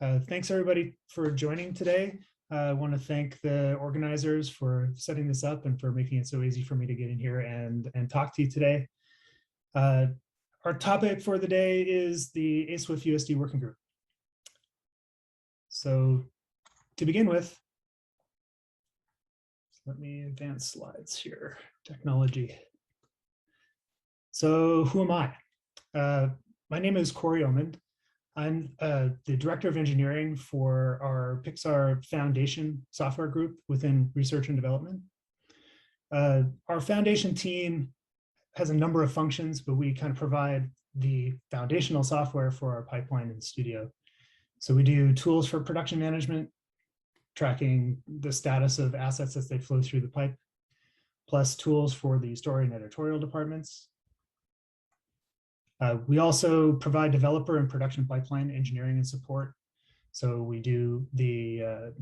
Thanks everybody for joining today. I want to thank the organizers for setting this up and for making it so easy for me to get in here and talk to you today. Our topic for the day is the ASWIFT USD Working Group. So to begin with, let me advance slides here, technology. So who am I? My name is Cory Omand. I'm the Director of Engineering for our Pixar Foundation software group within research and development. Our foundation team has a number of functions, but we kind of provide the foundational software for our pipeline in the studio. So we do tools for production management, tracking the status of assets as they flow through the pipe, plus tools for the story and editorial departments. We also provide developer and production pipeline engineering and support. So we do the,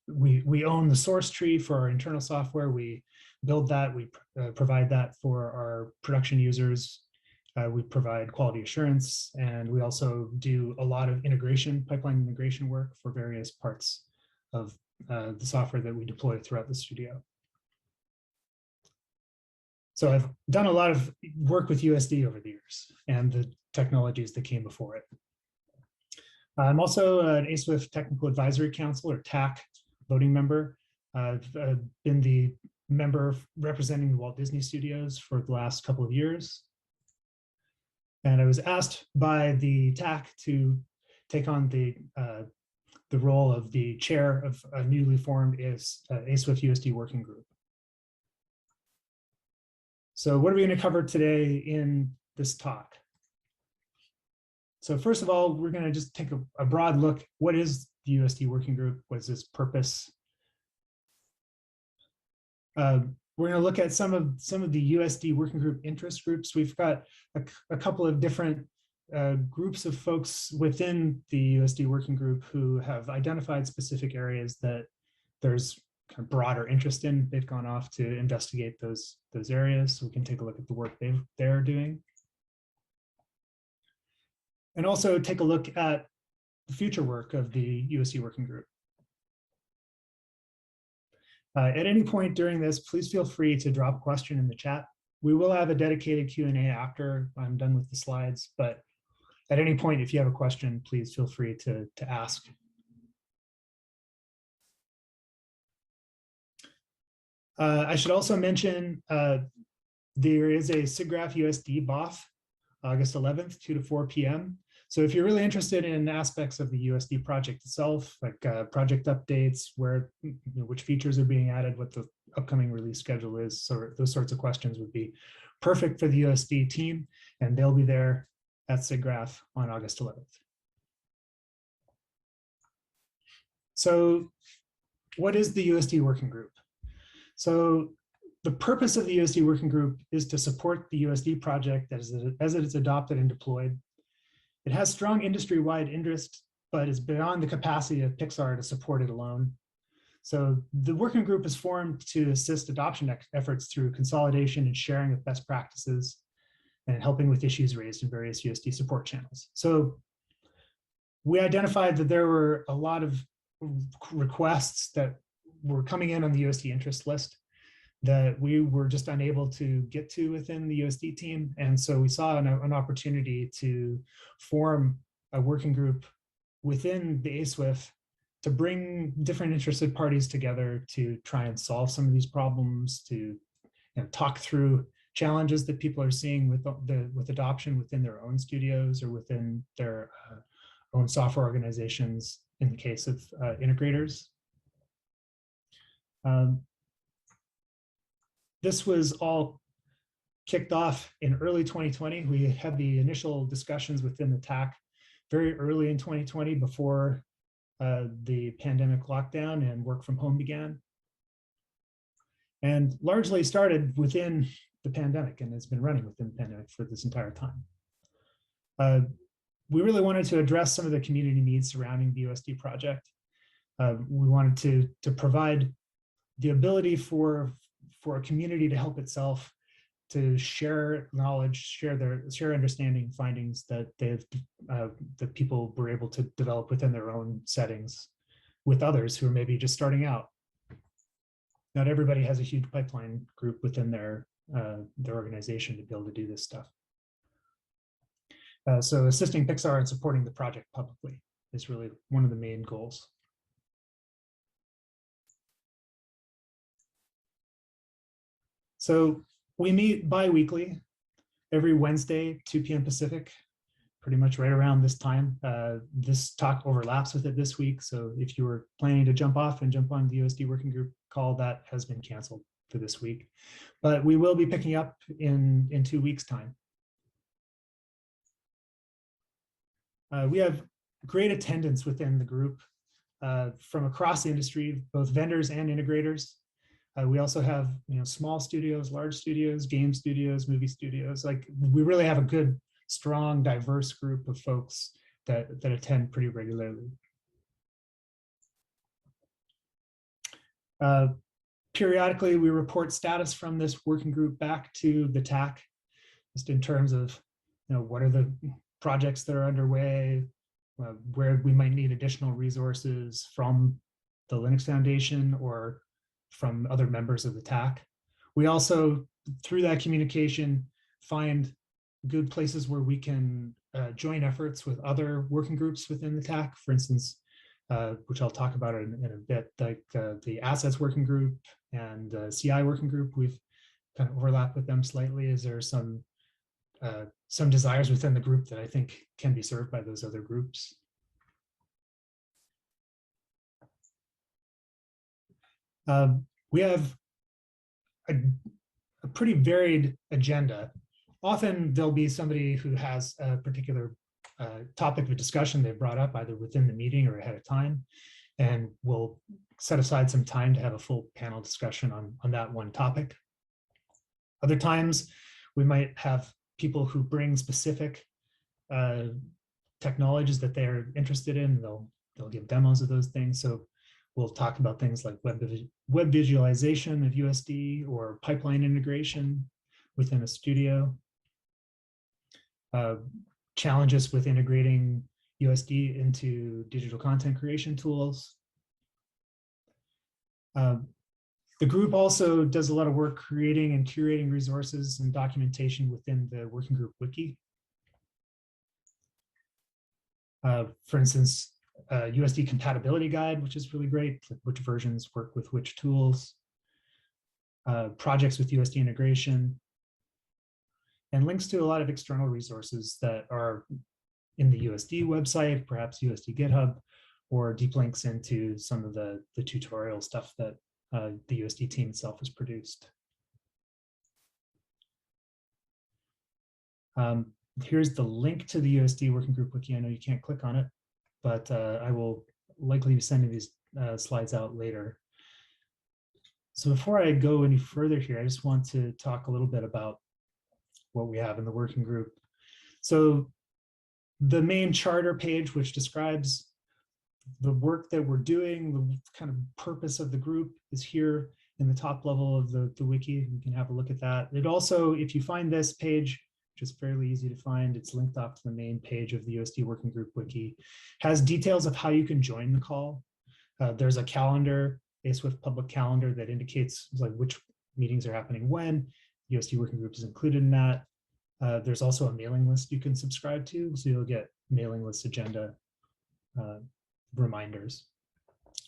we own the source tree for our internal software. We build that, we provide that for our production users. We provide quality assurance, and we also do a lot of integration, pipeline integration work for various parts of the software that we deploy throughout the studio. So I've done a lot of work with USD over the years and the technologies that came before it. I'm also an ASWIFT Technical Advisory Council, or TAC, voting member. I've been the member representing the Walt Disney Studios for the last couple of years. And I was asked by the TAC to take on the role of the chair of a newly formed ASWIFT USD Working Group. So what are we going to cover today in this talk? So first of all, we're going to just take a broad look. What is the USD Working Group? What is its purpose? We're going to look at some of the USD Working Group interest groups. We've got a couple of different groups of folks within the USD Working Group who have identified specific areas that there's kind of broader interest in. They've gone off to investigate those areas, so we can take a look at the work they're doing. And also take a look at the future work of the USD Working Group. At any point during this, please feel free to drop a question in the chat. We will have a dedicated Q&A after I'm done with the slides, but at any point, if you have a question, please feel free to ask. I should also mention there is a SIGGRAPH USD BOF, August 11th, 2 to 4 p.m. So if you're really interested in aspects of the USD project itself, like project updates, which features are being added, what the upcoming release schedule is, so those sorts of questions would be perfect for the USD team, and they'll be there at SIGGRAPH on August 11th. So what is the USD Working Group? So the purpose of the USD Working Group is to support the USD project as it is adopted and deployed. It has strong industry-wide interest, but is beyond the capacity of Pixar to support it alone. So the working group is formed to assist adoption efforts through consolidation and sharing of best practices and helping with issues raised in various USD support channels. So we identified that there were a lot of requests that were coming in on the USD interest list that we were just unable to get to within the USD team. And so we saw an opportunity to form a working group within the ASWIFT to bring different interested parties together to try and solve some of these problems, to talk through challenges that people are seeing with adoption within their own studios or within their own software organizations in the case of integrators. This was all kicked off in early 2020. We had the initial discussions within the TAC very early in 2020 before the pandemic lockdown and work from home began. And largely started within the pandemic and has been running within the pandemic for this entire time. We really wanted to address some of the community needs surrounding the USD project. We wanted to provide the ability for a community to help itself to share knowledge, share understanding findings that that people were able to develop within their own settings with others who are maybe just starting out. Not everybody has a huge pipeline group within their organization to be able to do this stuff. So assisting Pixar and supporting the project publicly is really one of the main goals. So we meet bi-weekly, every Wednesday, 2 p.m. Pacific, pretty much right around this time. This talk overlaps with it this week. So if you were planning to jump off and jump on the USD Working Group call, that has been canceled for this week. But we will be picking up in 2 weeks' time. We have great attendance within the group from across the industry, both vendors and integrators. We also have small studios, large studios, game studios, movie studios. Like, we really have a good, strong, diverse group of folks that attend pretty regularly. Periodically, we report status from this working group back to the TAC, just in terms of what are the projects that are underway, where we might need additional resources from the Linux Foundation or from other members of the TAC. We also, through that communication, find good places where we can join efforts with other working groups within the TAC. For instance, which I'll talk about in a bit, like the Assets Working Group and CI Working Group. We've kind of overlapped with them slightly. Is there some desires within the group that I think can be served by those other groups? We have a pretty varied agenda. Often there'll be somebody who has a particular topic of discussion they've brought up either within the meeting or ahead of time, and we'll set aside some time to have a full panel discussion on that one topic. Other times we might have people who bring specific technologies that they're interested in. They'll give demos of those things. So we'll talk about things like web visualization of USD or pipeline integration within a studio. Challenges with integrating USD into digital content creation tools. The group also does a lot of work creating and curating resources and documentation within the Working Group Wiki. For instance, USD compatibility guide, which is really great, like which versions work with which tools, projects with USD integration, and links to a lot of external resources that are in the USD website, perhaps USD GitHub, or deep links into some of the tutorial stuff that the USD team itself has produced. Here's the link to the USD Working Group Wiki. I know you can't click on it, but I will likely be sending these slides out later. So before I go any further here, I just want to talk a little bit about what we have in the working group. So the main charter page, which describes the work that we're doing, the kind of purpose of the group, is here in the top level of the wiki. You can have a look at that. It also, if you find this page, which is fairly easy to find, it's linked off to the main page of the USD Working Group Wiki, has details of how you can join the call. There's a calendar, a Swift public calendar that indicates like which meetings are happening when. USD Working Group is included in that. There's also a mailing list you can subscribe to, so you'll get mailing list agenda reminders,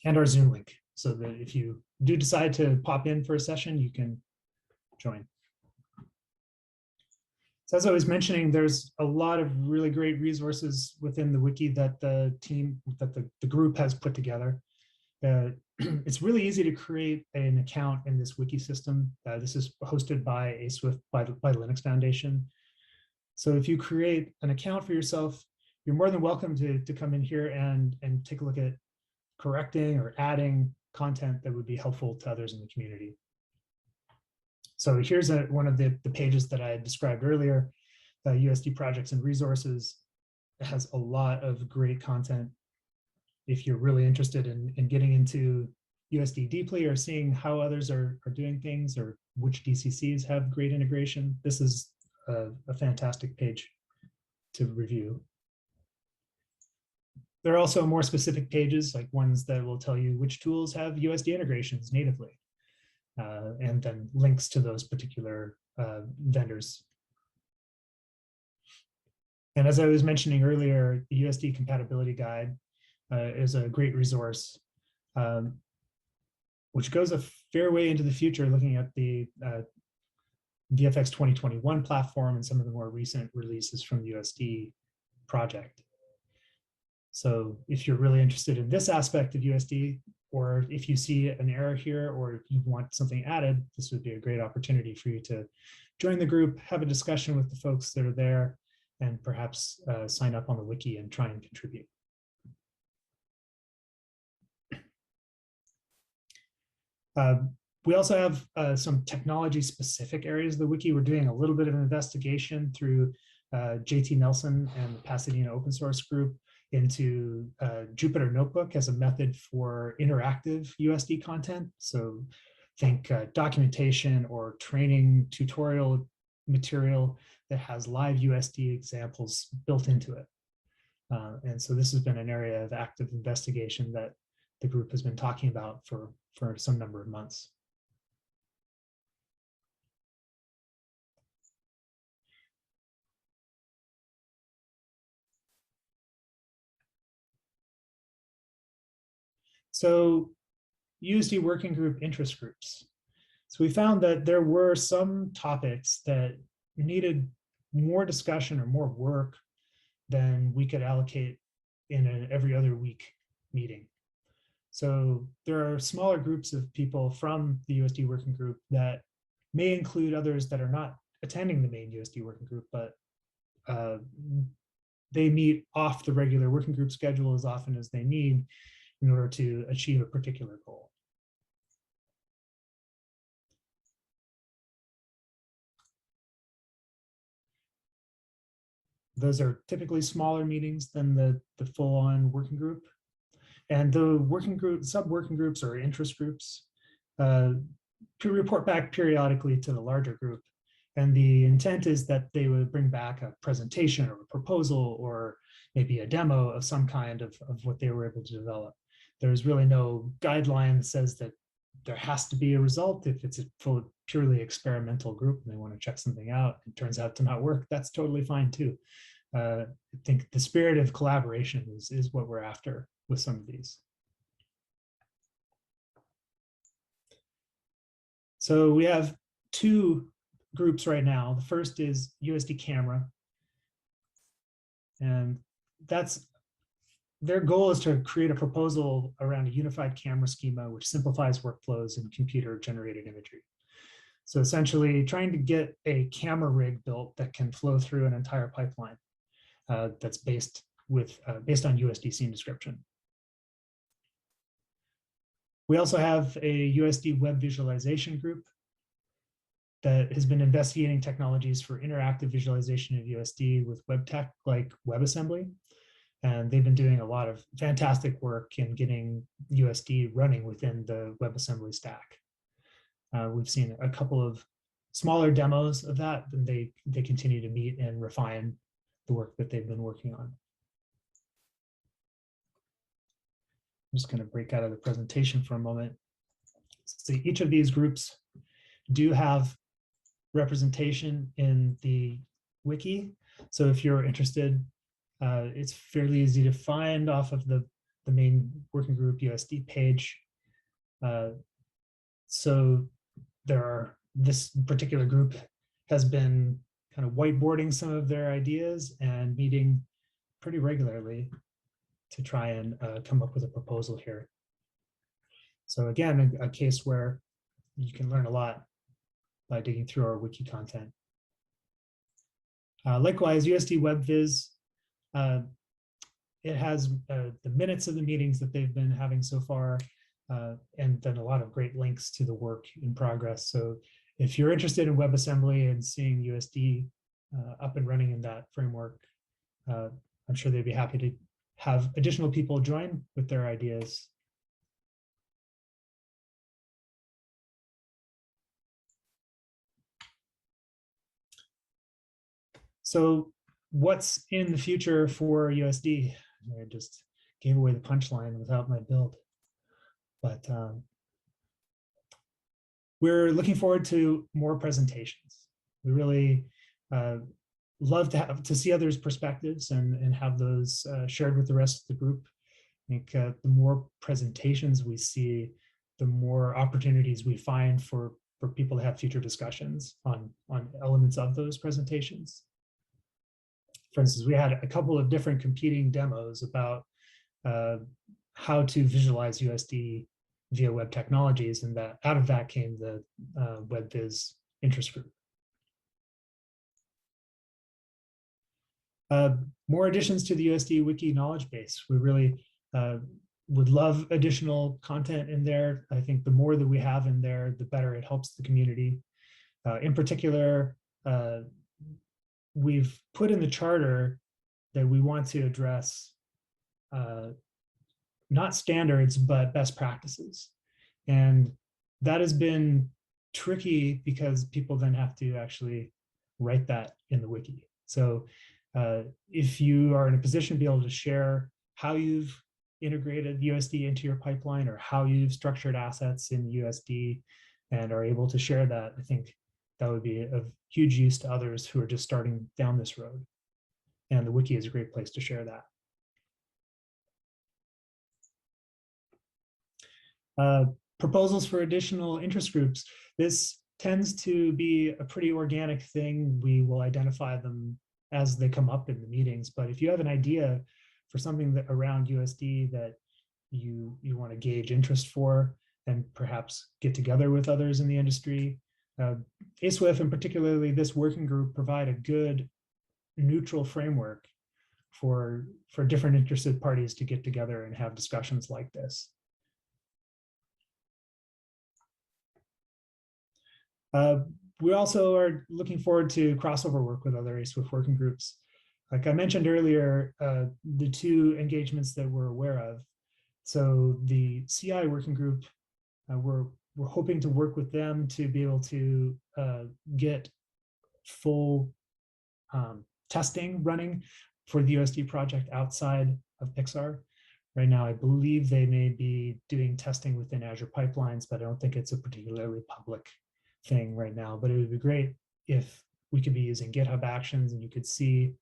and our Zoom link, so that if you do decide to pop in for a session, you can join. So as I was mentioning, there's a lot of really great resources within the wiki that the team, that the group has put together. It's really easy to create an account in this wiki system. This is hosted by Swift, by Linux Foundation. So if you create an account for yourself, you're more than welcome to come in here and take a look at correcting or adding content that would be helpful to others in the community. So here's one of the pages that I described earlier, USD projects and resources. It has a lot of great content. If you're really interested in getting into USD deeply or seeing how others are doing things or which DCCs have great integration, this is a fantastic page to review. There are also more specific pages, like ones that will tell you which tools have USD integrations natively, and then links to those particular vendors. And as I was mentioning earlier, the USD compatibility guide is a great resource, which goes a fair way into the future, looking at the VFX 2021 platform and some of the more recent releases from the USD project. So if you're really interested in this aspect of USD, or if you see an error here, or you want something added, this would be a great opportunity for you to join the group, have a discussion with the folks that are there, and perhaps sign up on the wiki and try and contribute. We also have some technology specific areas of the wiki. We're doing a little bit of an investigation through JT Nelson and the Pasadena open source group into Jupyter Notebook as a method for interactive USD content. So think documentation or training tutorial material that has live USD examples built into it. And so this has been an area of active investigation that the group has been talking about for some number of months. So USD Working Group interest groups. So we found that there were some topics that needed more discussion or more work than we could allocate in an every other week meeting. So there are smaller groups of people from the USD Working Group that may include others that are not attending the main USD Working Group, but they meet off the regular working group schedule as often as they need in order to achieve a particular goal. Those are typically smaller meetings than the full-on working group. And the working group, sub-working groups or interest groups to report back periodically to the larger group. And the intent is that they would bring back a presentation or a proposal or maybe a demo of some kind of what they were able to develop. There's really no guideline that says that there has to be a result. If it's a purely experimental group and they want to check something out, it turns out to not work, that's totally fine too. I think the spirit of collaboration is what we're after with some of these. So we have two groups right now. The first is USD Camera. And their goal is to create a proposal around a unified camera schema, which simplifies workflows in computer-generated imagery. So essentially trying to get a camera rig built that can flow through an entire pipeline that's based on USD scene description. We also have a USD web visualization group that has been investigating technologies for interactive visualization of USD with web tech like WebAssembly. And they've been doing a lot of fantastic work in getting USD running within the WebAssembly stack. We've seen a couple of smaller demos of that, and they continue to meet and refine the work that they've been working on. I'm just going to break out of the presentation for a moment. So each of these groups do have representation in the wiki. So if you're interested, it's fairly easy to find off of the main working group USD page. So this particular group has been kind of whiteboarding some of their ideas and meeting pretty regularly to try and come up with a proposal here. So again, a case where you can learn a lot by digging through our wiki content. Likewise, USD WebViz, it has the minutes of the meetings that they've been having so far, and then a lot of great links to the work in progress. So if you're interested in WebAssembly and seeing USD up and running in that framework, I'm sure they'd be happy to have additional people join with their ideas. So what's in the future for USD? I just gave away the punchline without my build. But we're looking forward to more presentations. We really love to see others' perspectives and have those shared with the rest of the group. I think the more presentations we see, the more opportunities we find for people to have future discussions on elements of those presentations. For instance, we had a couple of different competing demos about how to visualize USD via web technologies, and that out of that came the WebViz interest group. More additions to the USD Wiki knowledge base. We really would love additional content in there. I think the more that we have in there, the better it helps the community. In particular, we've put in the charter that we want to address not standards, but best practices. And that has been tricky because people then have to actually write that in the wiki. So if you are in a position to be able to share how you've integrated USD into your pipeline or how you've structured assets in USD and are able to share that, I think that would be of huge use to others who are just starting down this road. And the wiki is a great place to share that. Proposals for additional interest groups. This tends to be a pretty organic thing. We will identify them as they come up in the meetings. But if you have an idea for something that around USD that you want to gauge interest for, and perhaps get together with others in the industry, ASWIF and particularly this working group provide a good neutral framework for different interested parties to get together and have discussions like this. We also are looking forward to crossover work with other ASWIF working groups. Like I mentioned earlier, the two engagements that we're aware of. So the CI working group, we're hoping to work with them to be able to get full testing running for the USD project outside of Pixar. Right now, I believe they may be doing testing within Azure pipelines, but I don't think it's a particularly public thing right now. But it would be great if we could be using GitHub Actions and you could see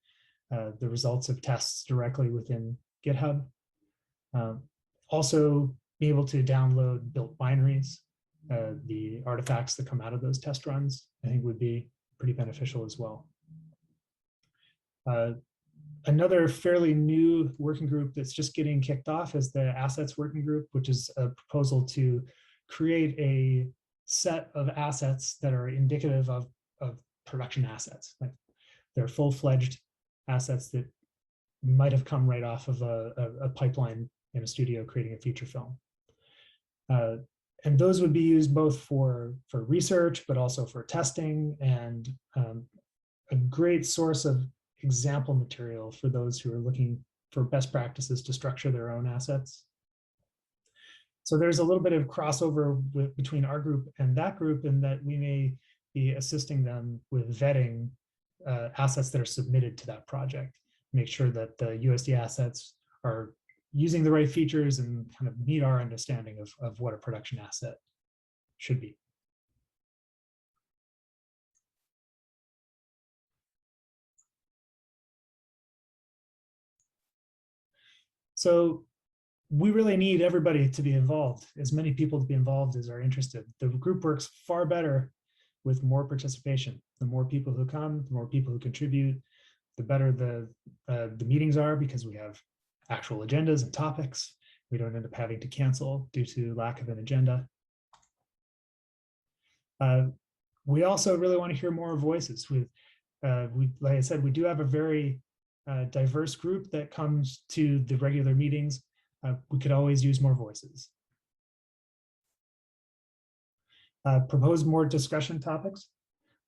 the results of tests directly within GitHub. Also, be able to download built binaries, the artifacts that come out of those test runs, I think would be pretty beneficial as well. Another fairly new working group that's just getting kicked off is the assets working group, which is a proposal to create a set of assets that are indicative of production assets. Like they're full-fledged assets that might have come right off of a pipeline in a studio creating a feature film. And those would be used both for research, but also for testing, and a great source of example material for those who are looking for best practices to structure their own assets. So there's a little bit of crossover between our group and that group, in that we may be assisting them with vetting assets that are submitted to that project, make sure that the USD assets are using the right features and kind of meet our understanding of what a production asset should be. So we really need everybody to be involved, as many people to be involved as are interested. The group works far better with more participation. The more people who come, the more people who contribute, the better the meetings are, because we have actual agendas and topics. We don't end up having to cancel due to lack of an agenda. We also really want to hear more voices. Like I said, we do have a very diverse group that comes to the regular meetings. We could always use more voices. Propose more discussion topics.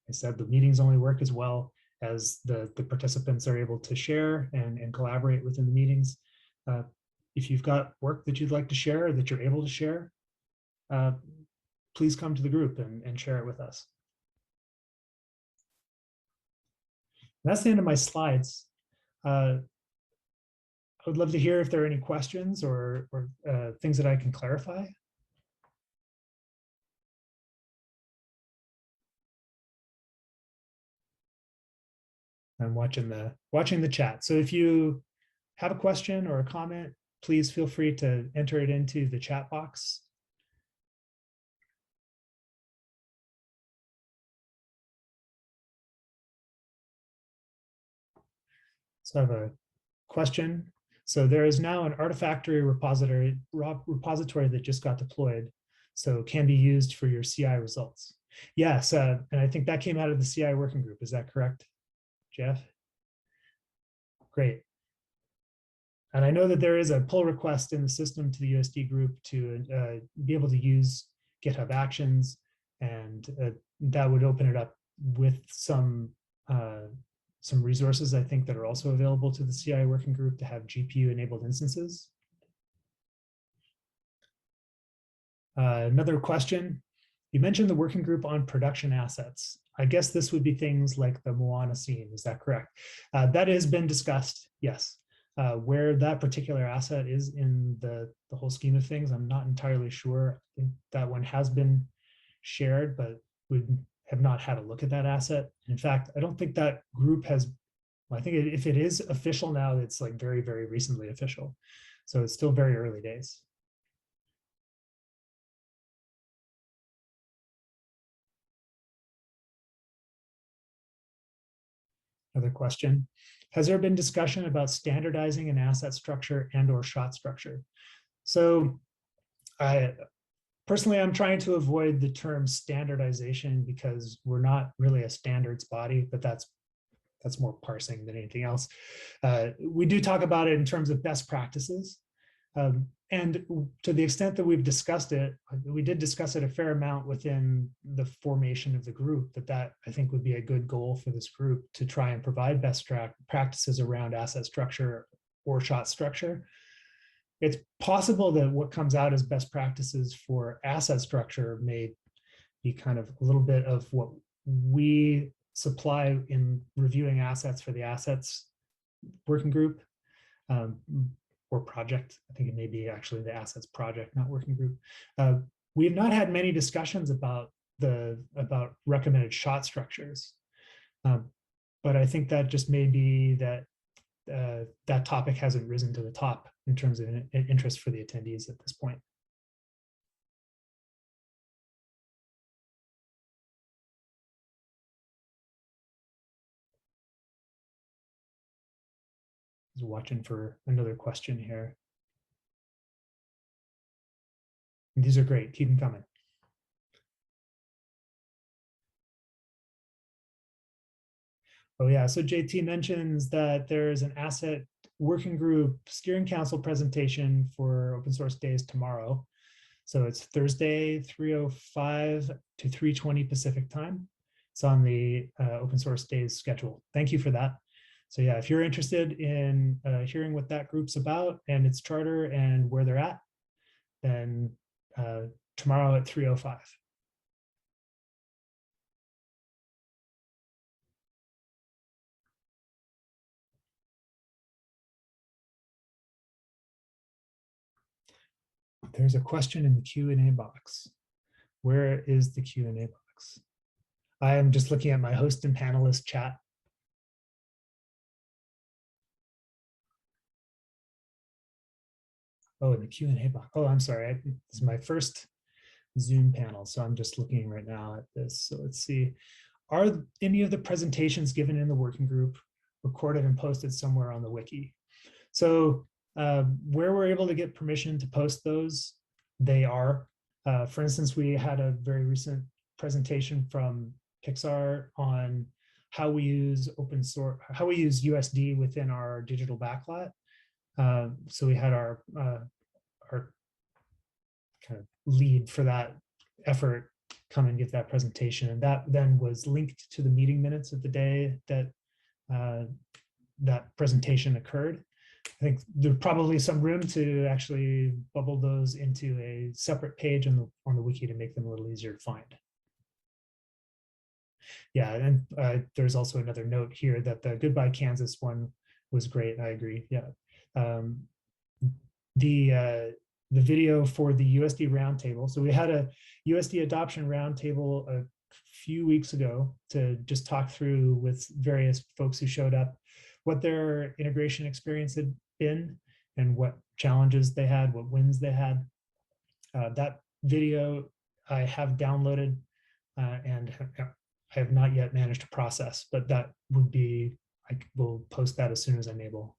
I said the meetings only work as well as the participants are able to share and collaborate within the meetings. If you've got work that you'd like to share, or that you're able to share, please come to the group and share it with us. That's the end of my slides. I would love to hear if there are any questions or things that I can clarify. I'm watching the chat. So if you have a question or a comment, please feel free to enter it into the chat box. So I have a question. So there is now an Artifactory repository that just got deployed, so can be used for your CI results. Yes, and I think that came out of the CI working group. Is that correct, Jeff? Great. And I know that there is a pull request in the system to the USD group to be able to use GitHub Actions, and that would open it up with some resources, I think, that are also available to the CI working group to have GPU-enabled instances. Another question. You mentioned the working group on production assets. I guess this would be things like the Moana scene. Is that correct? That has been discussed, yes. Where that particular asset is in the whole scheme of things, I'm not entirely sure. I think that one has been shared, but we have not had a look at that asset. In fact, I don't think that group has, I think if it is official now, it's like very, very recently official. So it's still very early days. Another question. Has there been discussion about standardizing an asset structure and or shot structure? So personally, I'm trying to avoid the term standardization because we're not really a standards body, but that's more parsing than anything else. We do talk about it in terms of best practices. And to the extent that we've discussed it, we did discuss it a fair amount within the formation of the group, that I think would be a good goal for this group to try and provide best practices around asset structure or shot structure. It's possible that what comes out as best practices for asset structure may be kind of a little bit of what we supply in reviewing assets for the assets working group. Or project. I think it may be actually the assets project, not working group. We have not had many discussions about recommended shot structures, but I think that just may be that that topic hasn't risen to the top in terms of interest for the attendees at this point. I was watching for another question here. These are great. Keep them coming. Oh yeah, so JT mentions that there is an asset working group steering council presentation for open source days tomorrow. So it's Thursday, 3:05 to 3:20 Pacific time. It's on the open source days schedule. Thank you for that. So yeah, if you're interested in hearing what that group's about and its charter and where they're at, then tomorrow at 3:05. There's a question in the Q&A box. Where is the Q&A box? I am just looking at my host and panelist chat. Oh, in the Q&A box. Oh, I'm sorry. This is my first Zoom panel, so I'm just looking right now at this. So let's see. Are any of the presentations given in the working group recorded and posted somewhere on the wiki? So where we're able to get permission to post those, they are. For instance, we had a very recent presentation from Pixar on how we use open source, how we use USD within our digital backlot. So we had our kind of lead for that effort come and give that presentation, and that then was linked to the meeting minutes of the day that that presentation occurred. I think there's probably some room to actually bubble those into a separate page on the wiki to make them a little easier to find. Yeah, and there's also another note here that the Goodbye Kansas one was great. I agree. Yeah. Um, the video for the USD roundtable. So we had a USD adoption roundtable a few weeks ago to just talk through with various folks who showed up what their integration experience had been and what challenges they had, what wins they had. That video I have downloaded and I have not yet managed to process, but that would be, I will post that as soon as I'm able.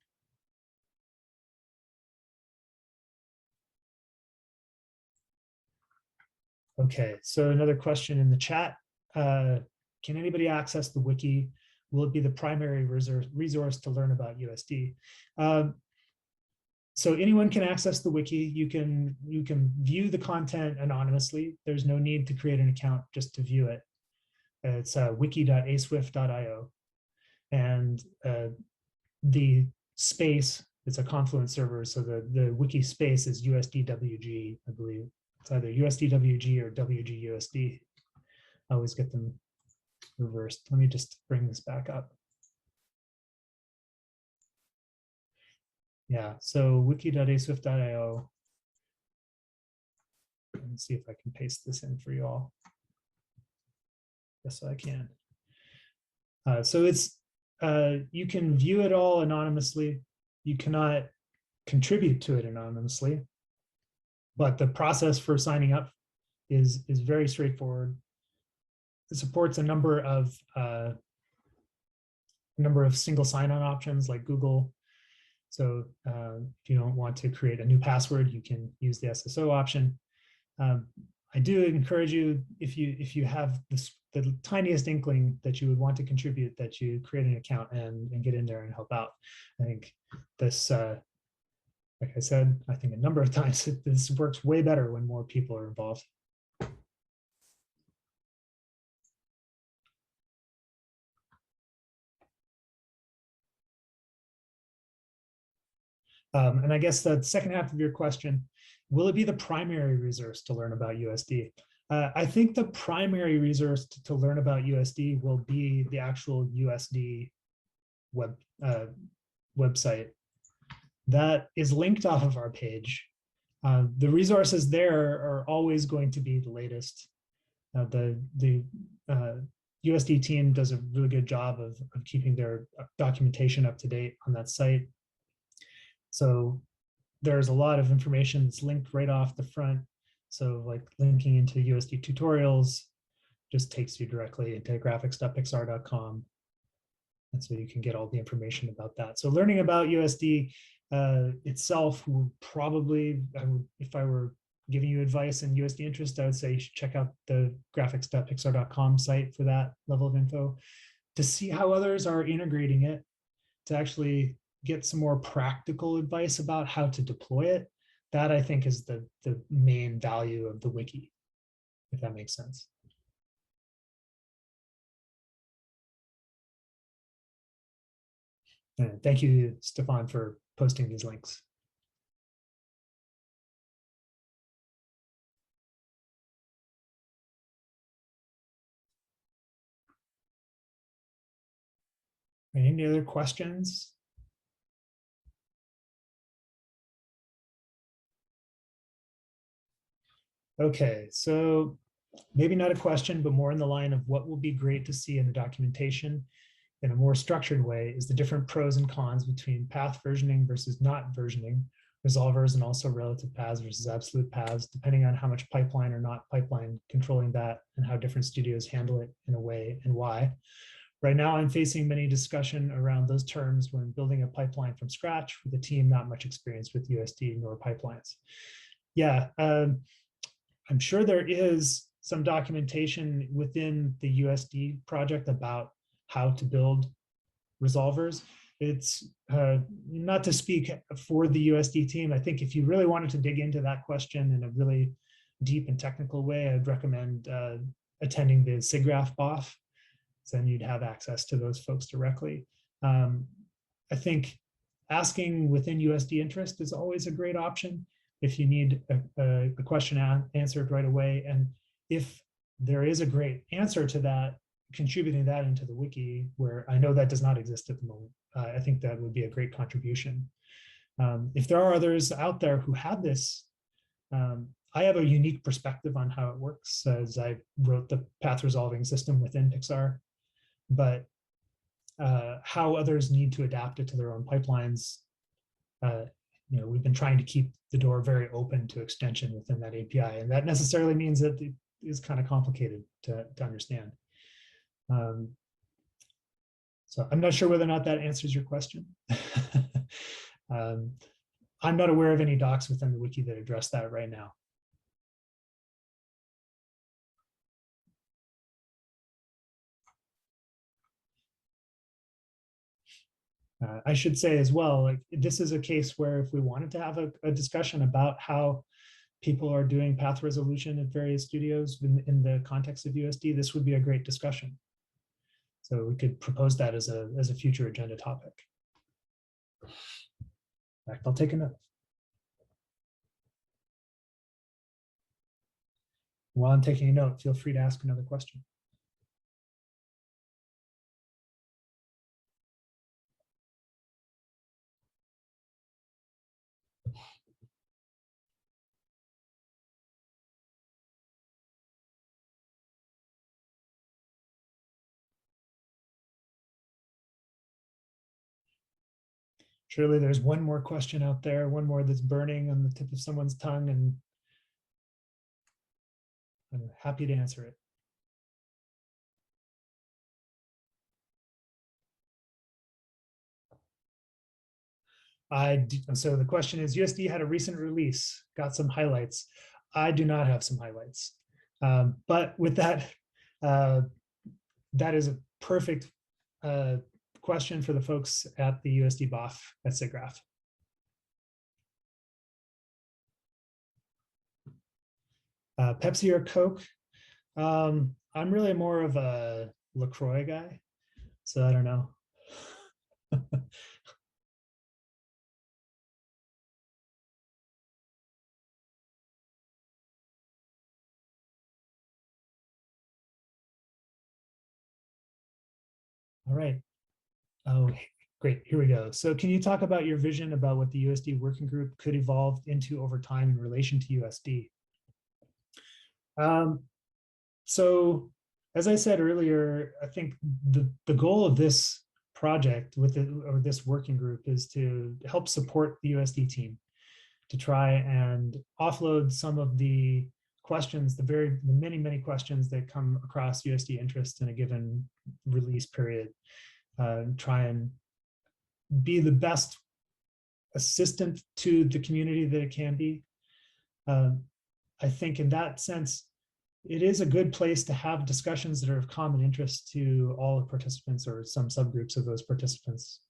Okay, so another question in the chat. Can anybody access the wiki? Will it be the primary resource to learn about USD? So anyone can access the wiki. You can view the content anonymously. There's no need to create an account just to view it. It's wiki.aswift.io. And the space, it's a Confluent server. So the wiki space is USDWG, I believe. It's either USDWG or WGUSD. I always get them reversed. Let me just bring this back up. Yeah, so wiki.aswift.io. Let me see if I can paste this in for you all. Yes, I can. So it's you can view it all anonymously. You cannot contribute to it anonymously, but the process for signing up is very straightforward. It supports a number of single sign-on options like Google. So if you don't want to create a new password, you can use the SSO option. I do encourage you, if you have the tiniest inkling that you would want to contribute, that you create an account and get in there and help out. I think this, like I said, I think a number of times, this works way better when more people are involved. And I guess the second half of your question, will it be the primary resource to learn about USD? I think the primary resource to learn about USD will be the actual USD website that is linked off of our page. The resources there are always going to be the latest. The USD team does a really good job of keeping their documentation up to date on that site. So there's a lot of information that's linked right off the front. So like linking into USD tutorials just takes you directly into graphics.pixar.com. And so you can get all the information about that. So learning about USD itself would probably, if I were giving you advice in USD interest, I would say you should check out the graphics.pixar.com site for that level of info, to see how others are integrating it, to actually get some more practical advice about how to deploy it. That I think is the main value of the wiki, if that makes sense. And thank you, Stefan, for posting these links. Any other questions? Okay, so maybe not a question, but more in the line of what will be great to see in the documentation in a more structured way is the different pros and cons between path versioning versus not versioning, resolvers, and also relative paths versus absolute paths, depending on how much pipeline or not pipeline controlling that and how different studios handle it in a way and why. Right now, I'm facing many discussion around those terms when building a pipeline from scratch with a team not much experience with USD nor pipelines. Yeah, I'm sure there is some documentation within the USD project about how to build resolvers. It's not to speak for the USD team. I think if you really wanted to dig into that question in a really deep and technical way, I'd recommend attending the SIGGRAPH BOF. So then you'd have access to those folks directly. I think asking within USD interest is always a great option if you need a question answered right away. And if there is a great answer to that, contributing that into the wiki, where I know that does not exist at the moment. I think that would be a great contribution. If there are others out there who have this, I have a unique perspective on how it works, as I wrote the path resolving system within Pixar, but how others need to adapt it to their own pipelines, we've been trying to keep the door very open to extension within that API, and that necessarily means that it is kind of complicated to understand. So I'm not sure whether or not that answers your question. I'm not aware of any docs within the wiki that address that right now. I should say as well, like, this is a case where if we wanted to have a discussion about how people are doing path resolution at various studios in the context of USD, this would be a great discussion. So we could propose that as a future agenda topic. In fact, I'll take a note. While I'm taking a note, feel free to ask another question. Surely there's one more question out there, one more that's burning on the tip of someone's tongue, and I'm happy to answer it. So the question is, USD had a recent release, got some highlights. I do not have some highlights. But with that, that is a perfect question for the folks at the USD BOF at SIGGRAPH. Pepsi or Coke? I'm really more of a LaCroix guy, so I don't know. All right. Oh, great. Here we go. So can you talk about your vision about what the USD Working Group could evolve into over time in relation to USD? So as I said earlier, I think the goal of this project or this working group is to help support the USD team to try and offload some of the questions, the many questions that come across USD interest in a given release period. Try and be the best assistant to the community that it can be. I think in that sense, it is a good place to have discussions that are of common interest to all the participants or some subgroups of those participants.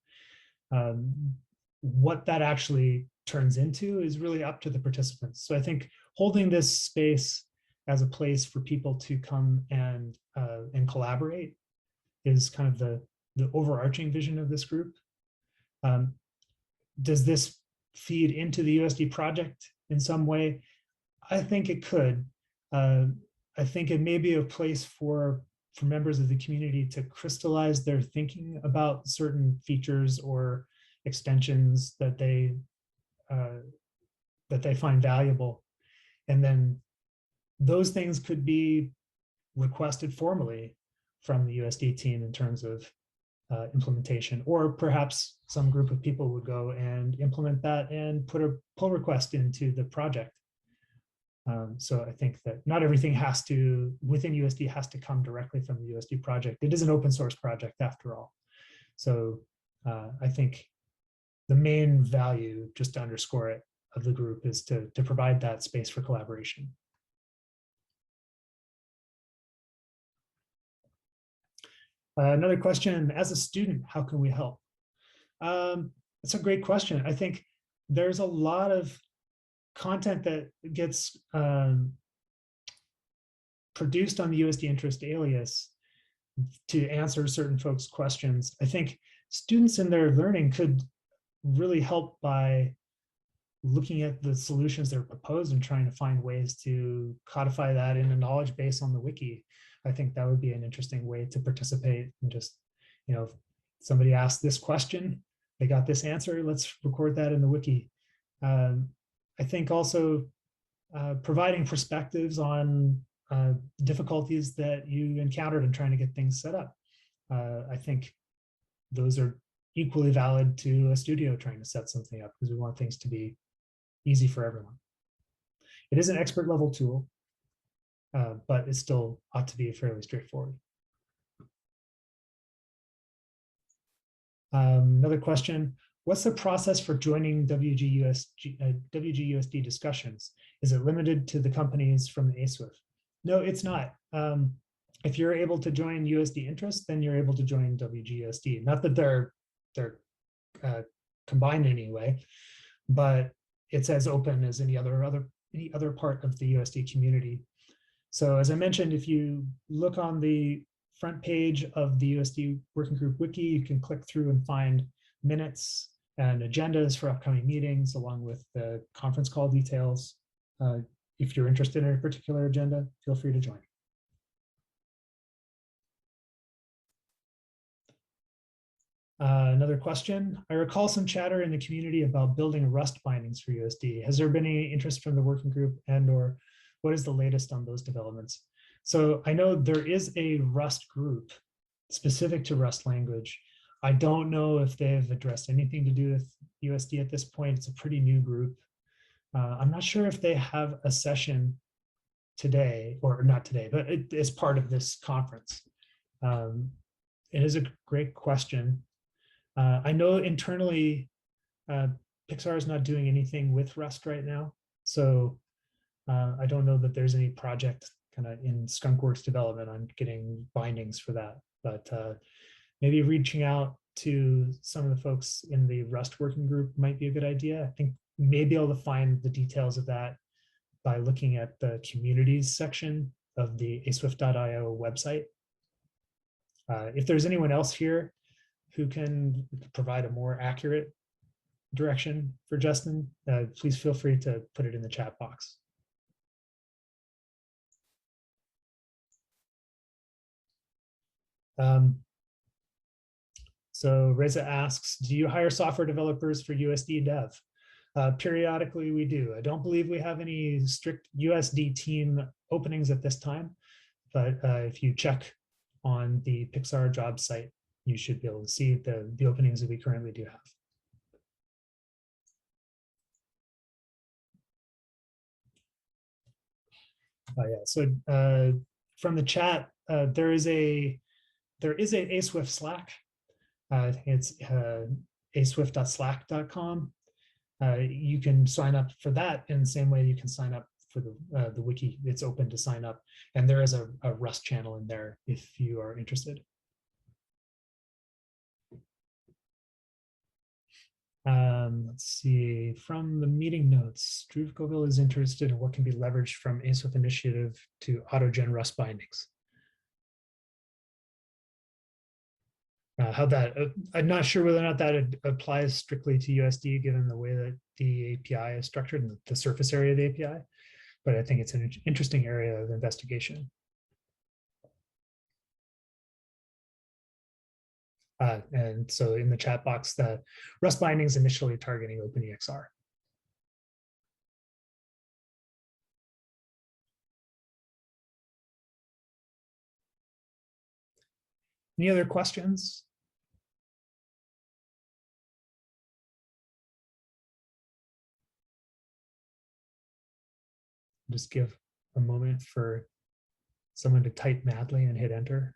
What that actually turns into is really up to the participants. So I think holding this space as a place for people to come and collaborate is kind of the overarching vision of this group. Does this feed into the USD project in some way? I think it could. I think it may be a place for members of the community to crystallize their thinking about certain features or extensions that they find valuable, and then those things could be requested formally from the USD team in terms of implementation, or perhaps some group of people would go and implement that and put a pull request into the project. So I think that not everything within USD has to come directly from the USD project. It is an open source project after all. So I think the main value, just to underscore it, of the group is to provide that space for collaboration. Another question, as a student, how can we help? That's a great question. I think there's a lot of content that gets produced on the USD interest alias to answer certain folks' questions. I think students in their learning could really help by looking at the solutions that are proposed and trying to find ways to codify that in a knowledge base on the wiki. I think that would be an interesting way to participate and just, if somebody asked this question, they got this answer, let's record that in the wiki. I think also providing perspectives on difficulties that you encountered in trying to get things set up. I think those are equally valid to a studio trying to set something up, because we want things to be easy for everyone. It is an expert level tool, but it still ought to be fairly straightforward. Another question, what's the process for joining WGUSD discussions? Is it limited to the companies from the ASWIFT? No, it's not. If you're able to join USD interest, then you're able to join WGUSD. Not that they're combined in any way, but it's as open as any other part of the USD community. So as I mentioned, if you look on the front page of the USD Working Group Wiki, you can click through and find minutes and agendas for upcoming meetings, along with the conference call details. If you're interested in a particular agenda, feel free to join. Another question. I recall some chatter in the community about building Rust bindings for USD. Has there been any interest from the working group, and/or what is the latest on those developments? So I know there is a Rust group specific to Rust language. I don't know if they've addressed anything to do with USD at this point. It's a pretty new group. I'm not sure if they have a session today, or not today, but it is part of this conference. It is a great question. I know internally, Pixar is not doing anything with Rust right now. So I don't know that there's any project kind of in Skunkworks development on getting bindings for that, but maybe reaching out to some of the folks in the Rust working group might be a good idea. I think may be able to find the details of that by looking at the communities section of the aswift.io website. If there's anyone else here who can provide a more accurate direction for Justin, please feel free to put it in the chat box. So Reza asks, do you hire software developers for USD dev? Periodically we do. I don't believe we have any strict USD team openings at this time, but if you check on the Pixar job site, you should be able to see the openings that we currently do have. Yeah, so from the chat, there is a ASWIFT Slack. It's aswift.slack.com. You can sign up for that in the same way you can sign up for the wiki. It's open to sign up, and there is a Rust channel in there if you are interested. Let's see, from the meeting notes, Drew Goville is interested in what can be leveraged from ASWIFT initiative to autogen Rust bindings. How that, I'm not sure whether or not that applies strictly to USD, given the way that the API is structured and the surface area of the API, but I think it's an interesting area of investigation. And so in the chat box, the Rust bindings initially targeting OpenEXR. Any other questions? Just give a moment for someone to type madly and hit enter.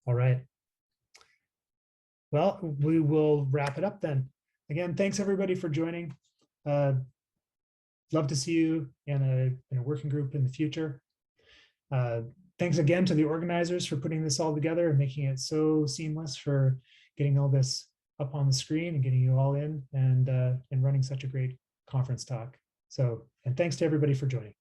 All right. Well, we will wrap it up then. Again, thanks everybody for joining. Love to see you in a working group in the future. Thanks again to the organizers for putting this all together and making it so seamless, for getting all this up on the screen and getting you all in, and running such a great conference talk. So, and thanks to everybody for joining.